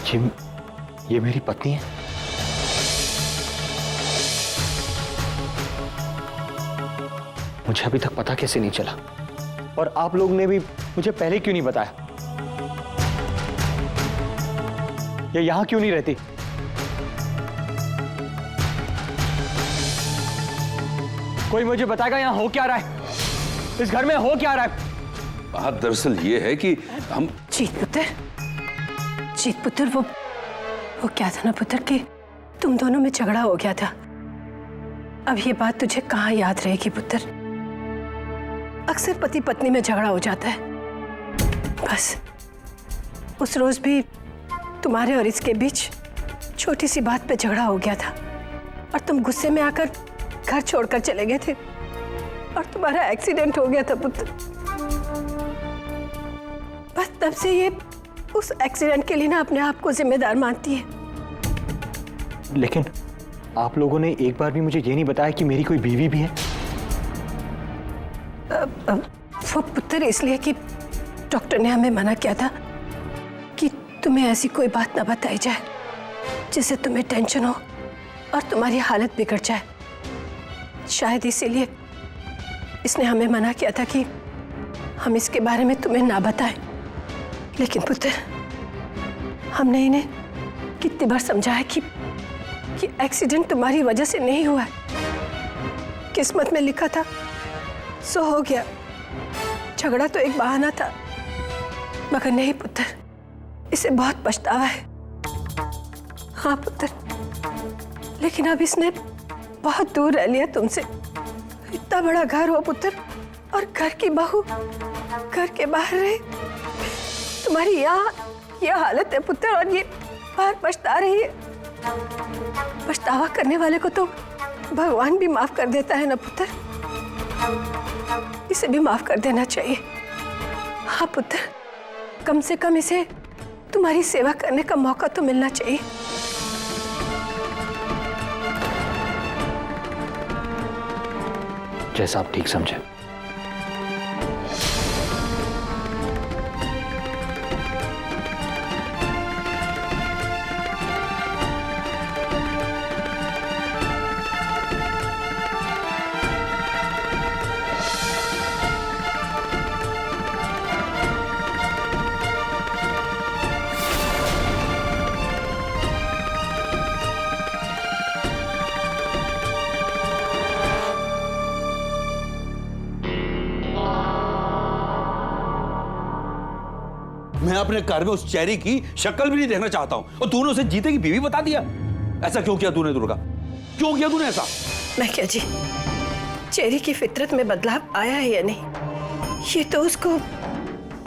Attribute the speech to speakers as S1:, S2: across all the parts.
S1: ये मेरी पत्नी है? मुझे अभी तक पता कैसे नहीं चला? और आप लोग ने भी मुझे पहले क्यों नहीं बताया? ये यहां क्यों नहीं रहती? कोई मुझे बताएगा यहां हो क्या रहा है? इस घर में हो क्या रहा है?
S2: बात दरअसल ये है कि हम
S3: जीत पुत्र वो क्या था ना पुत्र कि तुम दोनों में झगड़ा हो गया था। अब ये बात तुझे कहाँ याद रहेगी पुत्र? अक्सर पति पत्नी में झगड़ा हो जाता है। बस उस रोज भी तुम्हारे और इसके बीच छोटी सी बात पे झगड़ा हो गया था और तुम गुस्से में आकर घर छोड़कर चले गए थे और तुम्हारा एक्सीडेंट हो गया था पुत्र। बस तब से ये उस एक्सीडेंट के लिए ना अपने आप को जिम्मेदार मानती है।
S1: लेकिन आप लोगों ने एक बार भी मुझे ये नहीं बताया कि मेरी कोई बीवी भी है।
S3: वो पुत्र इसलिए कि डॉक्टर ने हमें मना किया था कि तुम्हें ऐसी कोई बात ना बताई जाए जिससे तुम्हें टेंशन हो और तुम्हारी हालत बिगड़ जाए। शायद इसीलिए इसने हमें मना किया था कि हम इसके बारे में तुम्हें ना बताएं। लेकिन पुत्र हमने इन्हें कितनी बार समझाया कि एक्सीडेंट तुम्हारी वजह से नहीं हुआ है। किस्मत में लिखा था सो हो गया। झगड़ा तो एक बहाना था। मगर नहीं पुत्र, इसे बहुत पछतावा है। हाँ पुत्र, लेकिन अब इसने बहुत दूर रह लिया तुमसे। इतना बड़ा घर हो पुत्र और घर की बहू घर के बाहर रहे। तुम्हारी यह हालत है पुत्र और ये बाहर पछता रही है। पछतावा करने वाले को तो भगवान भी माफ कर देता है ना पुत्र। इसे भी माफ कर देना चाहिए। हाँ पुत्र, कम से कम इसे तुम्हारी सेवा करने का मौका तो मिलना चाहिए।
S1: जैसा आप ठीक समझे।
S2: मैं अपने घर में उस चेरी की शक्ल भी नहीं देखना चाहता हूं और तूने उसे जीते की बीवी बता दिया। ऐसा क्यों किया तूने दुर्गा? क्यों किया तूने ऐसा?
S3: मैं क्या जी, चेरी की फितरत में बदलाव आया है या नहीं ये तो उसको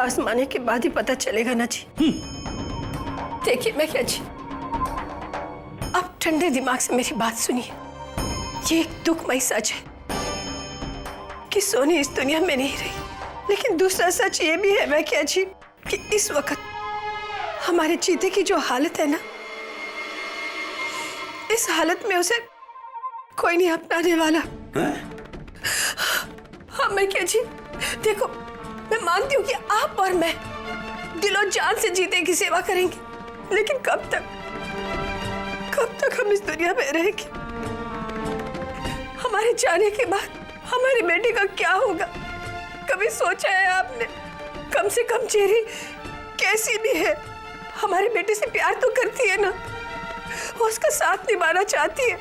S3: आजमाने के बाद ही पता चलेगा ना जी। देखिए मैं क्या जी, अब ठंडे दिमाग से मेरी बात सुनिए। ये एक दुखमयी सच है कि सोनी इस दुनिया में नहीं रही। लेकिन दूसरा सच ये भी है मैं क्या जी कि इस वक्त हमारे चीते की जो हालत है ना, इस हालत में उसे कोई नहीं अपनाने वाला। हाँ मैं क्या जी, देखो मैं मानती हूँ कि आप और मैं दिलो जान से चीते की सेवा करेंगे, लेकिन कब तक हम इस दुनिया में रहेंगे? हमारे जाने के बाद हमारी बेटी का क्या होगा? कभी सोचा है आपने? कम से कम चेरी कैसी भी है हमारे बेटे से प्यार तो करती है ना, वो उसका साथ निभाना चाहती है।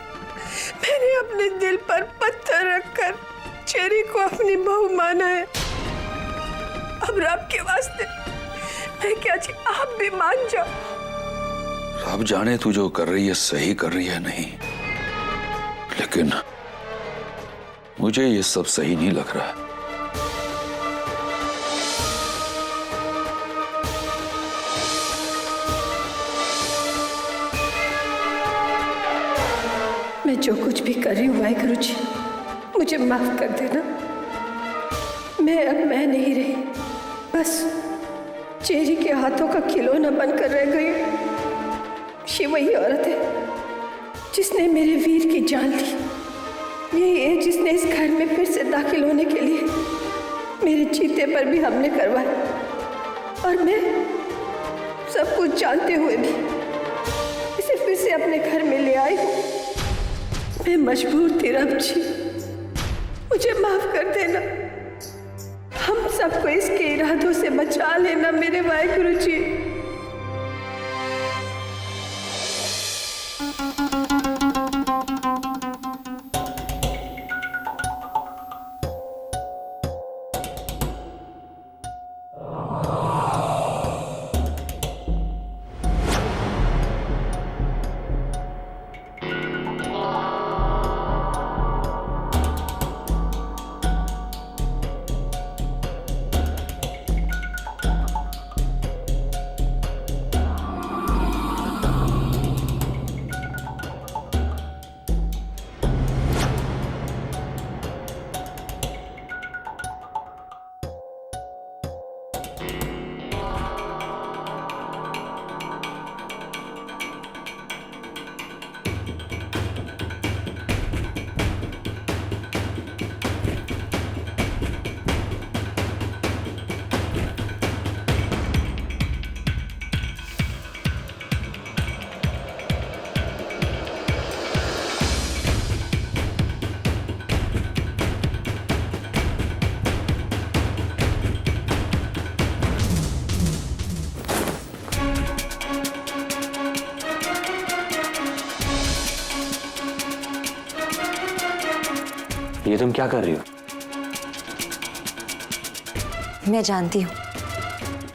S3: मैंने अपने दिल पर पत्थर रखकर चेरी को अपनी बहू माना है। अब रब के वास्ते मैं क्या जी, आप भी मान जाओ।
S2: रब जाने तू जो कर रही है सही कर रही है नहीं, लेकिन मुझे ये सब सही नहीं लग रहा।
S3: मैं जो कुछ भी कर रही हूँ वाहिगुरु जी मुझे माफ कर देना। अब मैं नहीं रही, बस चेरी के हाथों का खिलौना बनकर रह गई। ये वही औरत है जिसने मेरे वीर की जान ली। यही है जिसने इस घर में फिर से दाखिल होने के लिए मेरे चीते पर भी हमले करवाए। और मैं सब कुछ जानते हुए भी अपने घर में ले आई हूँ। मैं मजबूर थी रब जी, मुझे माफ कर देना। हम सबको इसके इरादों से बचा लेना मेरे वाहिगुरु जी।
S1: ये तुम क्या कर रही हो?
S4: मैं जानती हूँ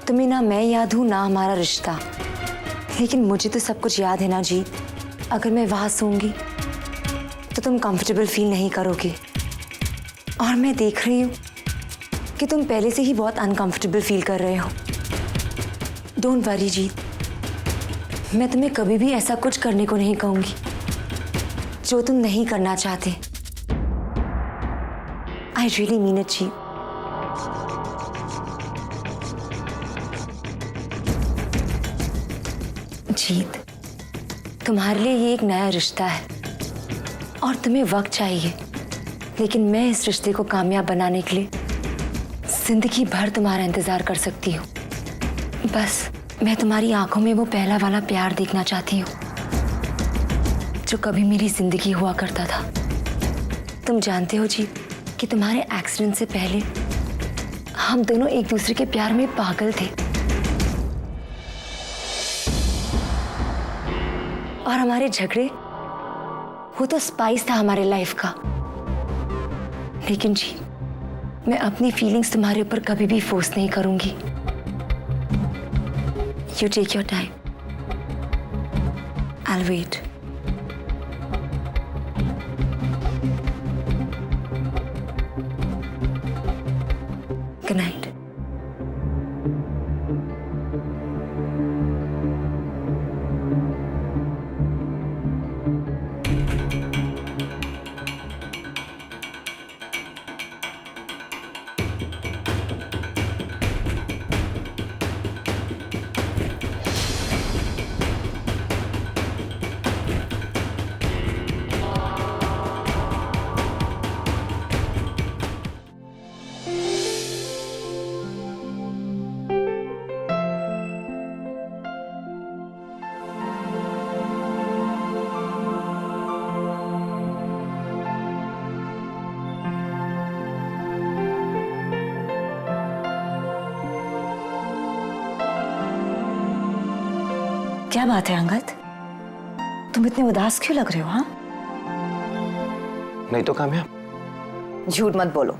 S4: तुम्हें ना मैं याद हूँ ना हमारा रिश्ता, लेकिन मुझे तो सब कुछ याद है ना जीत। अगर मैं वहां सोऊंगी तो तुम कंफर्टेबल फील नहीं करोगे, और मैं देख रही हूँ कि तुम पहले से ही बहुत अनकंफर्टेबल फील कर रहे हो। डोंट वरी जीत, मैं तुम्हें कभी भी ऐसा कुछ करने को नहीं कहूंगी जो तुम नहीं करना चाहते। I really mean it, जीत। जीत, तुम्हारे लिए ये एक नया रिश्ता है और तुम्हें वक्त चाहिए, लेकिन मैं इस रिश्ते को कामयाब बनाने के लिए जिंदगी भर तुम्हारा इंतजार कर सकती हूँ। बस मैं तुम्हारी आंखों में वो पहला वाला प्यार देखना चाहती हूँ जो कभी मेरी जिंदगी हुआ करता था। तुम जानते हो जीत कि तुम्हारे एक्सीडेंट से पहले हम दोनों एक दूसरे के प्यार में पागल थे, और हमारे झगड़े वो तो स्पाइस था हमारे लाइफ का। लेकिन जी, मैं अपनी फीलिंग्स तुम्हारे ऊपर कभी भी फोर्स नहीं करूंगी। You take your time, I will wait. Good night. क्या बात है अंगद, तुम इतने उदास क्यों लग रहे हो? हाँ,
S1: नहीं तो कामयाब।
S4: झूठ मत बोलो।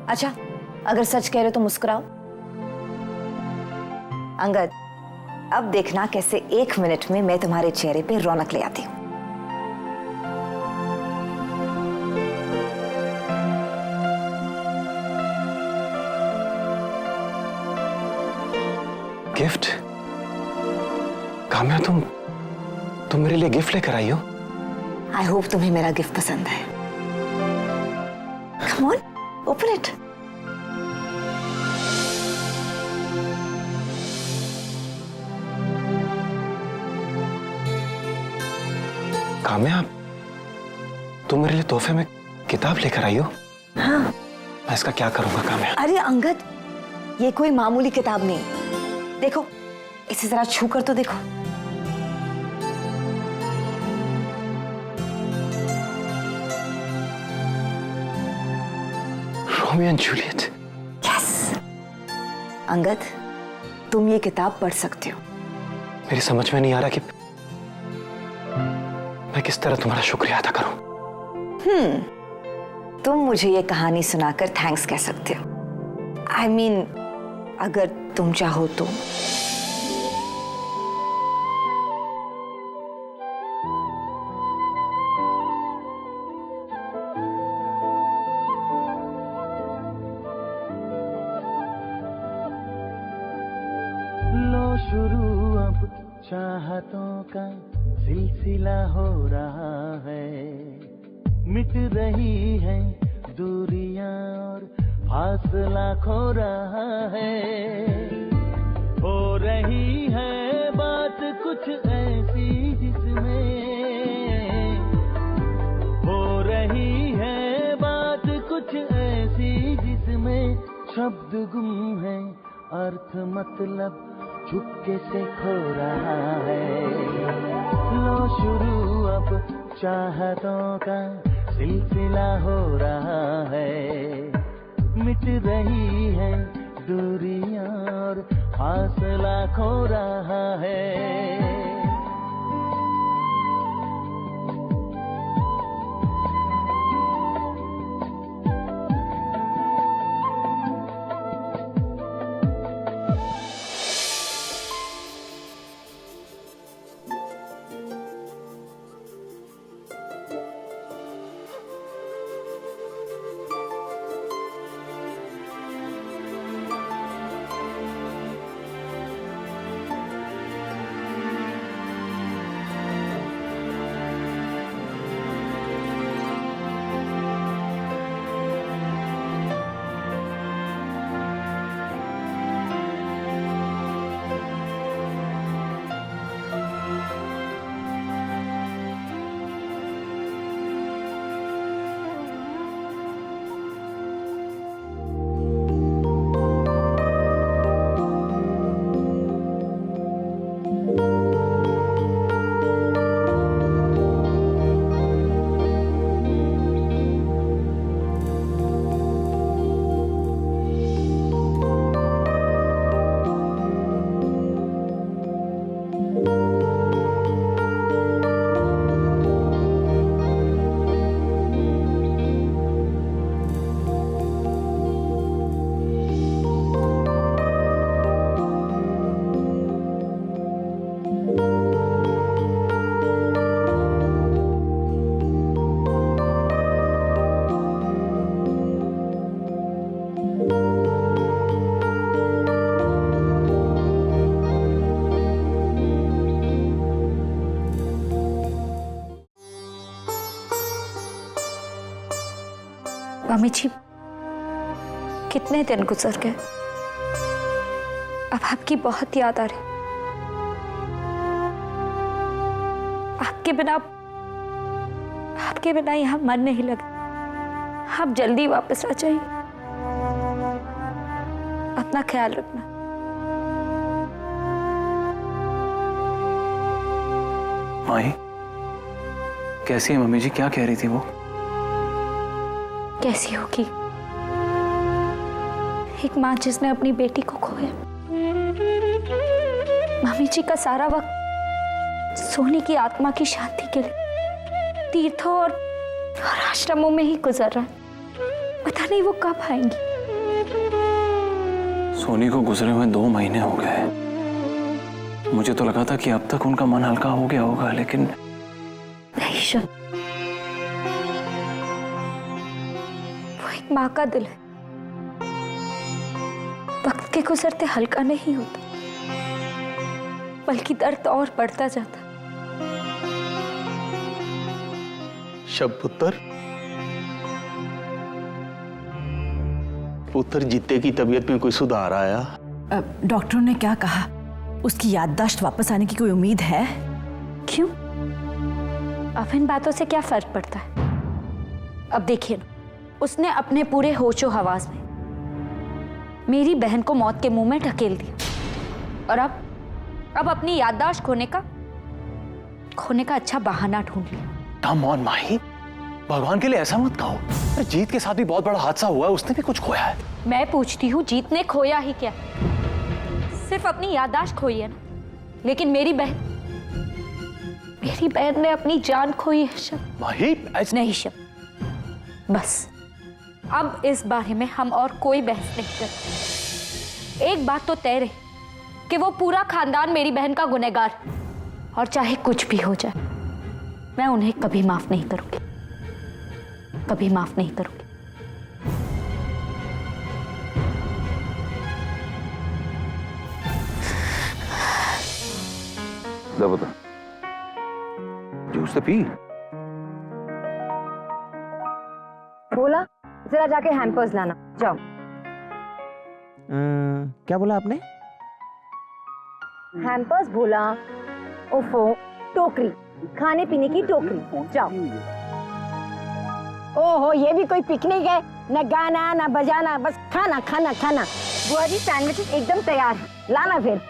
S4: अच्छा, अगर सच कह रहे हो तो मुस्कुराओ। अंगद, अब देखना कैसे 1 मिनट में मैं तुम्हारे चेहरे पे रौनक ले आती हूँ।
S1: गिफ्ट? काम्या, तुम मेरे लिए गिफ्ट लेकर आई हो?
S4: आई होप तुम्हें मेरा गिफ्ट पसंद है। Come on, open it.
S1: Kamya, तुम मेरे लिए तोहफे में किताब लेकर आई हो?
S4: हाँ।
S1: मैं इसका क्या करूंगा काम्या?
S4: अरे अंगद, ये कोई मामूली किताब नहीं। देखो, इसे जरा छू कर तो देखो।
S1: Romeo and Juliet.
S5: Yes Angad, तुम ये किताब पढ़ सकते हो।
S1: मेरी समझ में नहीं आ रहा कि मैं किस तरह तुम्हारा शुक्रिया अदा करूं।
S5: तुम मुझे ये कहानी सुनाकर थैंक्स कह सकते हो। I mean, अगर तुम चाहो तो।
S6: लो शुरू अब चाहतों का सिलसिला हो रहा है, मिट रही है दूरियां और फासला खो रहा है, हो रही है बात कुछ ऐसी जिसमें, हो रही है बात कुछ ऐसी जिसमें शब्द गुम है, अर्थ मतलब चुपके से खो रहा है। लो शुरू अब चाहतों का सिलसिला हो रहा है, मिट रही है दूरियां और फासला खो रहा है।
S7: मम्मी जी, कितने दिन गुजर गए, अब आपकी बहुत याद आ रही। आपके बिना यहाँ मन नहीं लगता। आप जल्दी वापस आ जाइए। अपना ख्याल रखना।
S1: माही, कैसी है मम्मी जी? क्या कह रही थी वो?
S7: कैसी होगी एक माँ जिसने अपनी बेटी को खोया। मम्मी जी का सारा वक्त सोनी की आत्मा की शांति के लिए तीर्थों और आश्रमों में ही गुजर रहा है। पता नहीं वो कब आएंगी।
S1: सोनी को गुजरे हुए 2 महीने हो गए। मुझे तो लगा था कि अब तक उनका मन हल्का हो गया होगा, लेकिन
S7: नहीं शुभ, वो एक माँ का दिल है, वक्त के गुजरते हल्का नहीं होता, बल्कि दर्द और बढ़ता जाता।
S6: शब पुत्र जीते की तबीयत में कोई सुधार आया?
S5: डॉक्टरों ने क्या कहा? उसकी याददाश्त वापस आने की कोई उम्मीद है?
S7: क्यों? अब इन बातों से क्या फर्क पड़ता है? अब देखिए ना, उसने अपने पूरे होशो हवास में मेरी बहन को मौत के मुंह में ढकेल दिया, और अब अपनी याददाश्त खोने का अच्छा बहाना ढूंढ लिया।
S1: कम ऑन माही, भगवान के लिए ऐसा मत कहो। अरे जीत के साथ भी बहुत बड़ा हादसा हुआ है, उसने भी कुछ खोया है।
S7: मैं पूछती हूँ, जीत ने खोया ही क्या? सिर्फ अपनी याददाश्त खोई है ना, लेकिन मेरी बहन ने अपनी जान खोई है शब।
S1: माही
S7: नहीं शब, बस अब इस बारे में हम और कोई बहस नहीं करते। एक बात तो तय रही कि वो पूरा खानदान मेरी बहन का गुनहगार, और चाहे कुछ भी हो जाए मैं उन्हें कभी माफ नहीं करूंगी, कभी माफ नहीं करूंगी।
S2: बता, जूस तो पी।
S4: बोला जरा जाके हैम्पर्स लाना, जाओ।
S8: क्या बोला आपने?
S4: हैम्पर्स बोला। ओफो, टोकरी, खाने पीने की टोकरी, जाओ।
S3: ओहो, ये भी कोई पिकनिक है? न गाना न बजाना, बस खाना खाना खाना।
S4: बुआ जी सैंडविचेस एकदम तैयार है, लाना फिर।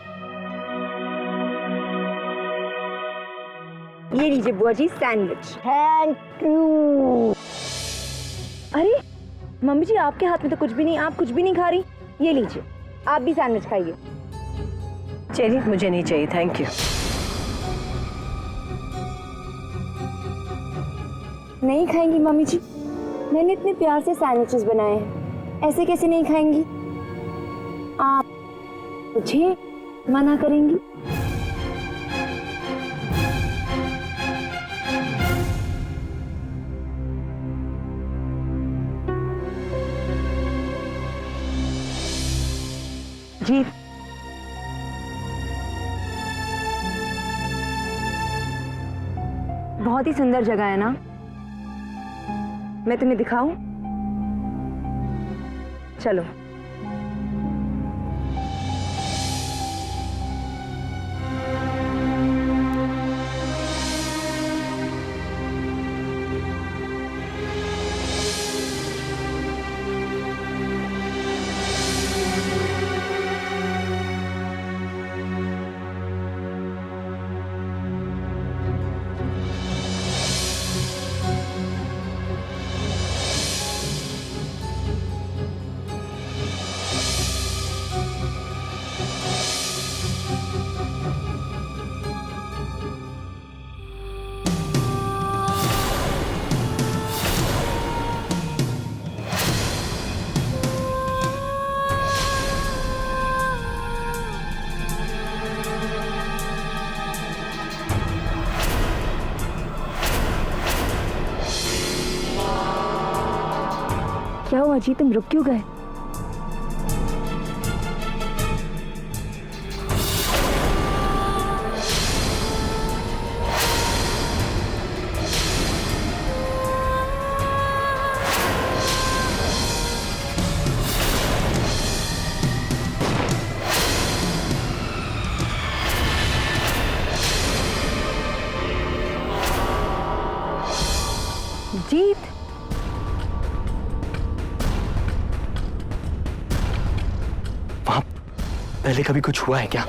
S4: ये लीजिए बुआ जी सैंडविच।
S3: Thank you.
S4: अरे मम्मी जी, आपके हाथ में तो कुछ भी नहीं, आप कुछ भी नहीं खा रही। ये लीजिए, आप भी सैंडविच खाइए।
S3: चलिए, मुझे नहीं चाहिए, थैंक यू।
S4: नहीं खाएंगी मम्मी जी? मैंने इतने प्यार से सैंडविचेस बनाए हैं, ऐसे कैसे नहीं खाएंगी? आप मुझे मना करेंगी? जी बहुत ही सुंदर जगह है ना, मैं तुम्हें दिखाऊं? चलो। क्या हुआ जी, तुम रुक क्यों गए? जीत,
S1: वहां पहले कभी कुछ हुआ है क्या?